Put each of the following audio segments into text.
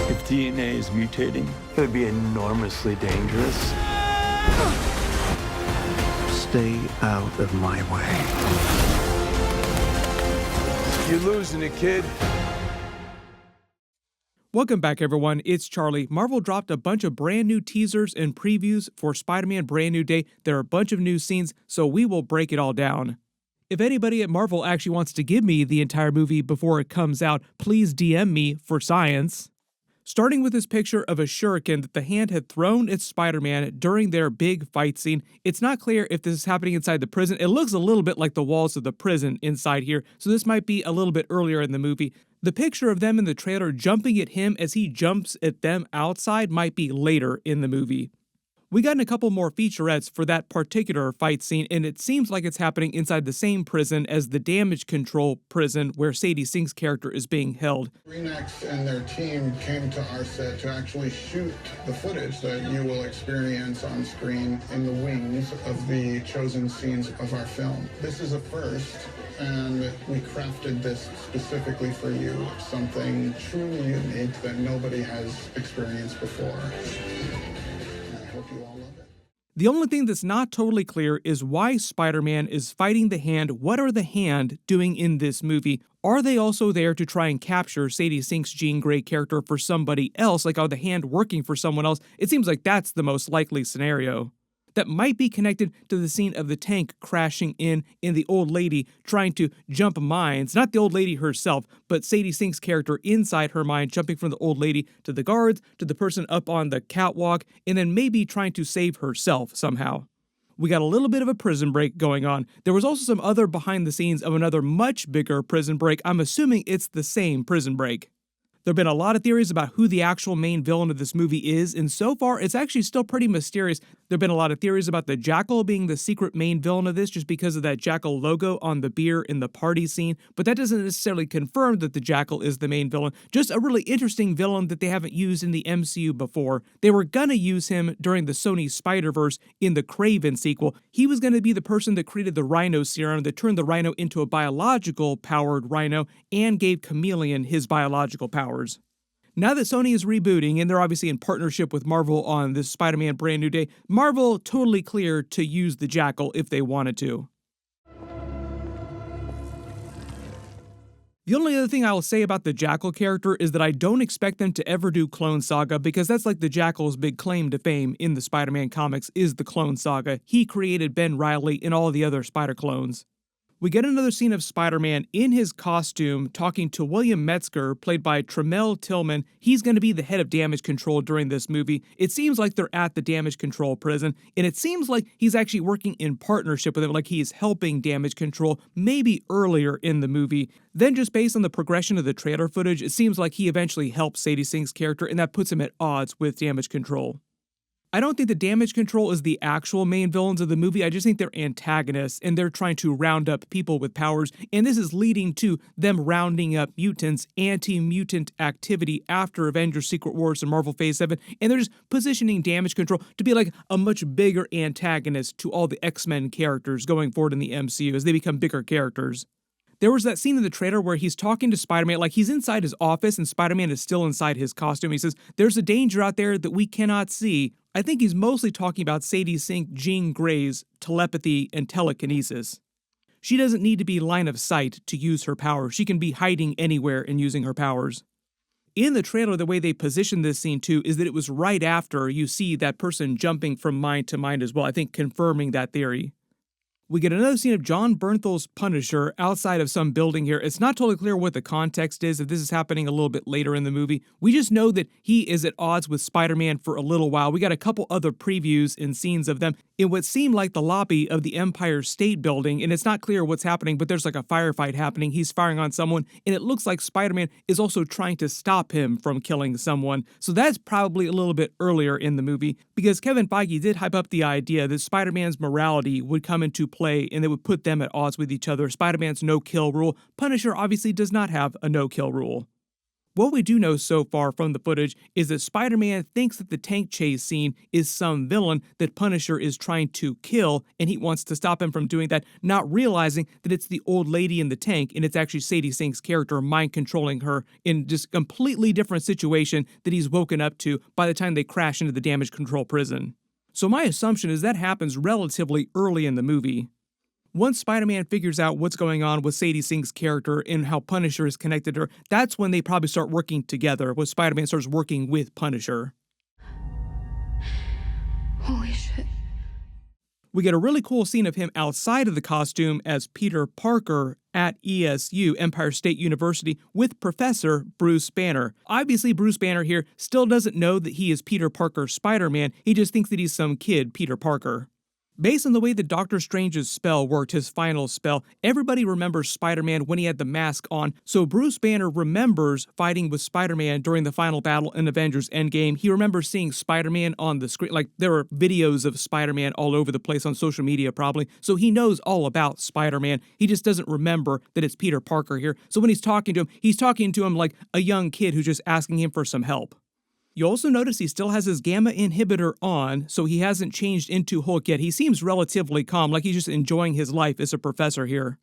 If DNA is mutating, it would be enormously dangerous. Stay out of my way. You're losing it, kid. Welcome back, everyone. It's Charlie. Marvel dropped a bunch of brand new teasers and previews for Spider-Man Brand New Day. There are a bunch of new scenes, so we will break it all down. If anybody at Marvel actually wants to give me the entire movie before it comes out, please DM me for science. Starting with this picture of a shuriken that the Hand had thrown at Spider-Man during their big fight scene. It's not clear if this is happening inside the prison. It looks a little bit like the walls of the prison inside here, so this might be a little bit earlier in the movie. The picture of them in the trailer jumping at him as he jumps at them outside might be later in the movie. We got in a couple more featurettes for that particular fight scene, and it seems like it's happening inside the same prison as the damage control prison where Sadie Sink's character is being held. Green X and their team came to our set to actually shoot the footage that you will experience on screen in the wings of the chosen scenes of our film. This is a first, and we crafted this specifically for you, something truly unique that nobody has experienced before. I hope you all love it. The only thing that's not totally clear is why Spider-Man is fighting the Hand. What are the Hand doing in this movie? Are they also there to try and capture Sadie Sink's Jean Grey character for somebody else? Like, are the Hand working for someone else? It seems like that's the most likely scenario. That might be connected to the scene of the tank crashing in the old lady trying to jump mines. Not the old lady herself, but Sadie Sink's character inside her mine, jumping from the old lady to the guards, to the person up on the catwalk, and then maybe trying to save herself somehow. We got a little bit of a prison break going on. There was also some other behind the scenes of another much bigger prison break. I'm assuming it's the same prison break. There have been a lot of theories about who the actual main villain of this movie is, and so far, it's actually still pretty mysterious. There have been a lot of theories about the Jackal being the secret main villain of this just because of that Jackal logo on the beer in the party scene, but that doesn't necessarily confirm that the Jackal is the main villain. Just a really interesting villain that they haven't used in the MCU before. They were gonna use him during the Sony Spider-Verse in the Kraven sequel. He was gonna be the person that created the Rhino serum that turned the Rhino into a biological-powered Rhino and gave Chameleon his biological powers. Now that Sony is rebooting, and they're obviously in partnership with Marvel on this Spider-Man Brand New Day, Marvel totally clear to use the Jackal if they wanted to. The only other thing I will say about the Jackal character is that I don't expect them to ever do Clone Saga, because that's like the Jackal's big claim to fame in the Spider-Man comics is the Clone Saga. He created Ben Reilly and all the other Spider clones. We get another scene of Spider-Man in his costume talking to William Metzger, played by Tremel Tillman. He's going to be the head of damage control during this movie. It seems like they're at the damage control prison, and it seems like he's actually working in partnership with them, like he's helping damage control maybe earlier in the movie. Then just based on the progression of the trailer footage, it seems like he eventually helps Sadie Sink's character, and that puts him at odds with damage control. I don't think the damage control is the actual main villains of the movie. I just think they're antagonists, and they're trying to round up people with powers, and this is leading to them rounding up mutants, anti-mutant activity after Avengers Secret Wars and Marvel Phase 7, and they're just positioning damage control to be like a much bigger antagonist to all the X-Men characters going forward in the MCU as they become bigger characters. There was that scene in the trailer where he's talking to Spider-Man, like he's inside his office and Spider-Man is still inside his costume. He says, "There's a danger out there that we cannot see." I think he's mostly talking about Sadie Sink, Jean Grey's telepathy and telekinesis. She doesn't need to be line of sight to use her power. She can be hiding anywhere and using her powers. In the trailer, the way they position this scene too is that it was right after you see that person jumping from mind to mind as well, I think confirming that theory. We get another scene of John Bernthal's Punisher outside of some building here. It's not totally clear what the context is, if this is happening a little bit later in the movie. We just know that he is at odds with Spider-Man for a little while. We got a couple other previews and scenes of them in what seemed like the lobby of the Empire State Building, and it's not clear what's happening, but there's like a firefight happening. He's firing on someone, and it looks like Spider-Man is also trying to stop him from killing someone. So that's probably a little bit earlier in the movie, because Kevin Feige did hype up the idea that Spider-Man's morality would come into play and they would put them at odds with each other. Spider-Man's no-kill rule. Punisher obviously does not have a no-kill rule. What we do know so far from the footage is that Spider-Man thinks that the tank chase scene is some villain that Punisher is trying to kill, and he wants to stop him from doing that, not realizing that it's the old lady in the tank, and it's actually Sadie Sink's character mind-controlling her in just a completely different situation that he's woken up to by the time they crash into the damage control prison. So my assumption is that happens relatively early in the movie. Once Spider-Man figures out what's going on with Sadie Sink's character and how Punisher is connected to her, that's when they probably start working together, when Spider-Man starts working with Punisher. Holy shit. We get a really cool scene of him outside of the costume as Peter Parker at ESU, Empire State University, with Professor Bruce Banner. Obviously, Bruce Banner here still doesn't know that he is Peter Parker Spider-Man, he just thinks that he's some kid, Peter Parker. Based on the way that Doctor Strange's spell worked, his final spell, everybody remembers Spider-Man when he had the mask on, so Bruce Banner remembers fighting with Spider-Man during the final battle in Avengers Endgame. He remembers seeing Spider-Man on the screen, like there are videos of Spider-Man all over the place on social media probably, so he knows all about Spider-Man. He just doesn't remember that it's Peter Parker here, so when he's talking to him like a young kid who's just asking him for some help. You also notice he still has his gamma inhibitor on, so he hasn't changed into Hulk yet. He seems relatively calm, like he's just enjoying his life as a professor here.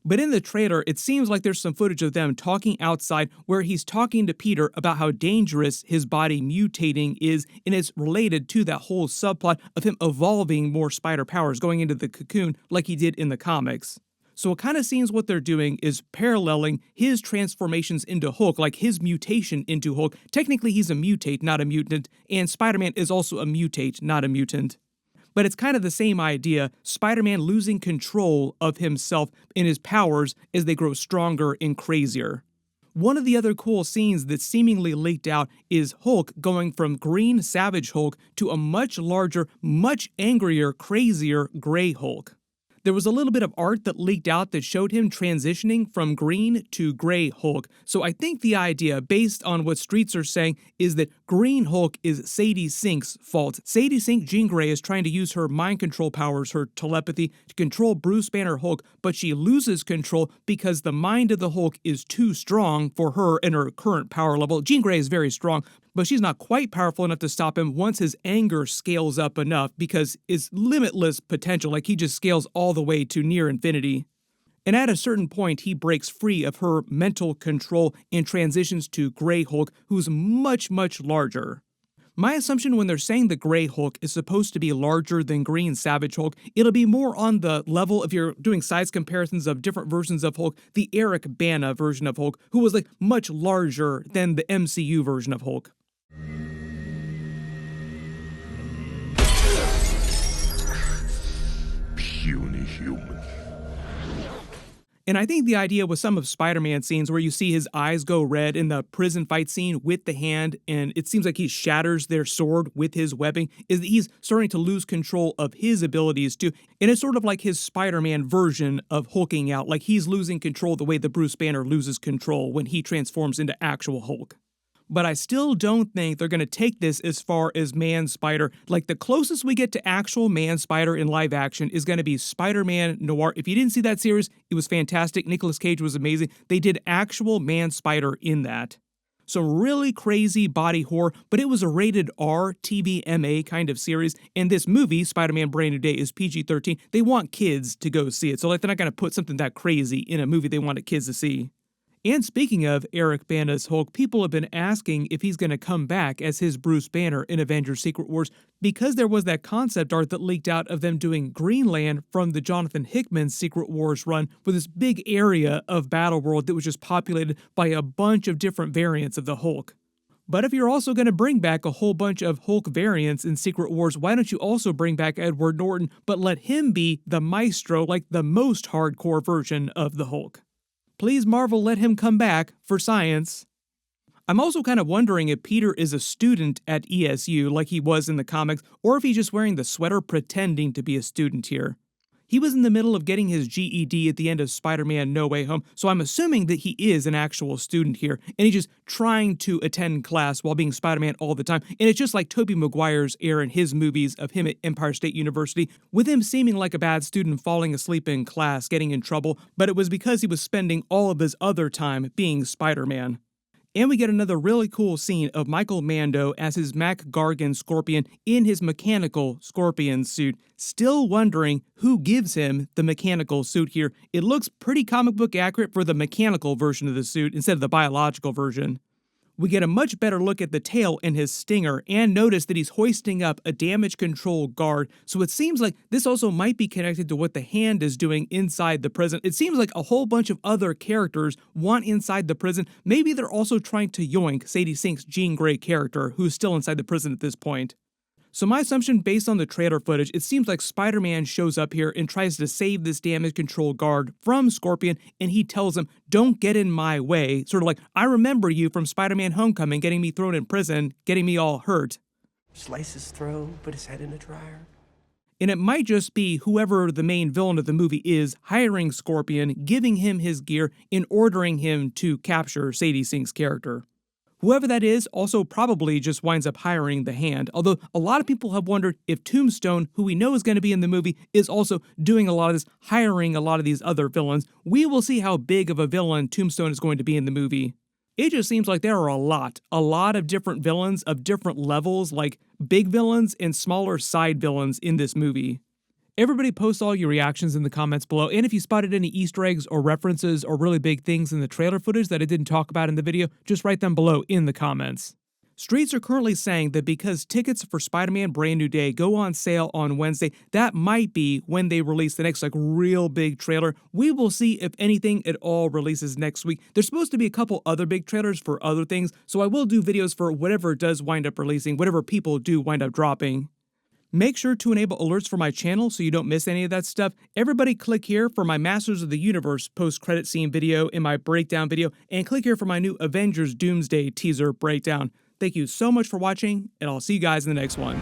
But in the trailer, it seems like there's some footage of them talking outside where he's talking to Peter about how dangerous his body mutating is, and it's related to that whole subplot of him evolving more spider powers, going into the cocoon like he did in the comics. So it kind of seems what they're doing is paralleling his transformations into Hulk, like his mutation into Hulk. Technically, he's a mutate, not a mutant, and Spider-Man is also a mutate, not a mutant. But it's kind of the same idea, Spider-Man losing control of himself and his powers as they grow stronger and crazier. One of the other cool scenes that seemingly leaked out is Hulk going from green Savage Hulk to a much larger, much angrier, crazier Gray Hulk. There was a little bit of art that leaked out that showed him transitioning from green to Gray Hulk, so I think the idea, based on what streets are saying, is that Green Hulk is Sadie Sink's fault. Sadie Sink Jean Grey is trying to use her mind control powers, her telepathy, to control Bruce Banner Hulk, but she loses control because the mind of the Hulk is too strong for her and her current power level. Jean Grey is very strong, but she's not quite powerful enough to stop him once his anger scales up enough because it's limitless potential, like he just scales all the way to near infinity. And at a certain point, he breaks free of her mental control and transitions to Gray Hulk, who's much, much larger. My assumption when they're saying the Gray Hulk is supposed to be larger than Green Savage Hulk, it'll be more on the level, if you're doing size comparisons of different versions of Hulk, the Eric Bana version of Hulk, who was like much larger than the MCU version of Hulk. Puny human. And I think the idea with some of Spider-Man scenes where you see his eyes go red in the prison fight scene with the hand, and it seems like he shatters their sword with his webbing, is that he's starting to lose control of his abilities too. And it's sort of like his Spider-Man version of hulking out, like he's losing control the way that Bruce Banner loses control when he transforms into actual Hulk. But I still don't think they're going to take this as far as Man-Spider. Like, the closest we get to actual Man-Spider in live action is going to be Spider-Man Noir. If you didn't see that series, it was fantastic. Nicolas Cage was amazing. They did actual Man-Spider in that. Some really crazy body horror, but it was a rated R, TVMA kind of series. And this movie, Spider-Man Brand New Day, is PG-13. They want kids to go see it. So like, they're not going to put something that crazy in a movie they wanted kids to see. And speaking of Eric Bana's Hulk, people have been asking if he's going to come back as his Bruce Banner in Avengers Secret Wars because there was that concept art that leaked out of them doing Greenland from the Jonathan Hickman Secret Wars run with this big area of Battleworld that was just populated by a bunch of different variants of the Hulk. But if you're also going to bring back a whole bunch of Hulk variants in Secret Wars, why don't you also bring back Edward Norton, but let him be the maestro, like the most hardcore version of the Hulk? Please, Marvel, let him come back for science. I'm also kind of wondering if Peter is a student at ESU like he was in the comics, or if he's just wearing the sweater pretending to be a student here. He was in the middle of getting his GED at the end of Spider-Man No Way Home, so I'm assuming that he is an actual student here, and he's just trying to attend class while being Spider-Man all the time. And it's just like Tobey Maguire's era in his movies of him at Empire State University, with him seeming like a bad student falling asleep in class, getting in trouble, but it was because he was spending all of his other time being Spider-Man. And we get another really cool scene of Michael Mando as his Mac Gargan Scorpion in his mechanical Scorpion suit, still wondering who gives him the mechanical suit here. It looks pretty comic book accurate for the mechanical version of the suit instead of the biological version. We get a much better look at the tail and his stinger, and notice that he's hoisting up a damage control guard, so it seems like this also might be connected to what the Hand is doing inside the prison. It seems like a whole bunch of other characters want inside the prison. Maybe they're also trying to yoink Sadie Sink's Jean Grey character, who's still inside the prison at this point. So my assumption, based on the trailer footage, it seems like Spider-Man shows up here and tries to save this damage control guard from Scorpion, and he tells him, "Don't get in my way." Sort of like, "I remember you from Spider-Man Homecoming, getting me thrown in prison, getting me all hurt." Slice his throat, put his head in a dryer. And it might just be whoever the main villain of the movie is hiring Scorpion, giving him his gear, and ordering him to capture Sadie Sink's character. Whoever that is also probably just winds up hiring the Hand, although a lot of people have wondered if Tombstone, who we know is going to be in the movie, is also doing a lot of this, hiring a lot of these other villains. We will see how big of a villain Tombstone is going to be in the movie. It just seems like there are a lot of different villains of different levels, like big villains and smaller side villains in this movie. Everybody post all your reactions in the comments below, and if you spotted any Easter eggs or references or really big things in the trailer footage that I didn't talk about in the video, just write them below in the comments. Streets are currently saying that because tickets for Spider-Man Brand New Day go on sale on Wednesday, that might be when they release the next real big trailer. We will see if anything at all releases next week. There's supposed to be a couple other big trailers for other things, so I will do videos for whatever does wind up releasing, whatever people do wind up dropping. Make sure to enable alerts for my channel so you don't miss any of that stuff. Everybody click here for my Masters of the Universe post-credit scene video and my breakdown video, and click here for my new Avengers Doomsday teaser breakdown. Thank you so much for watching, and I'll see you guys in the next one.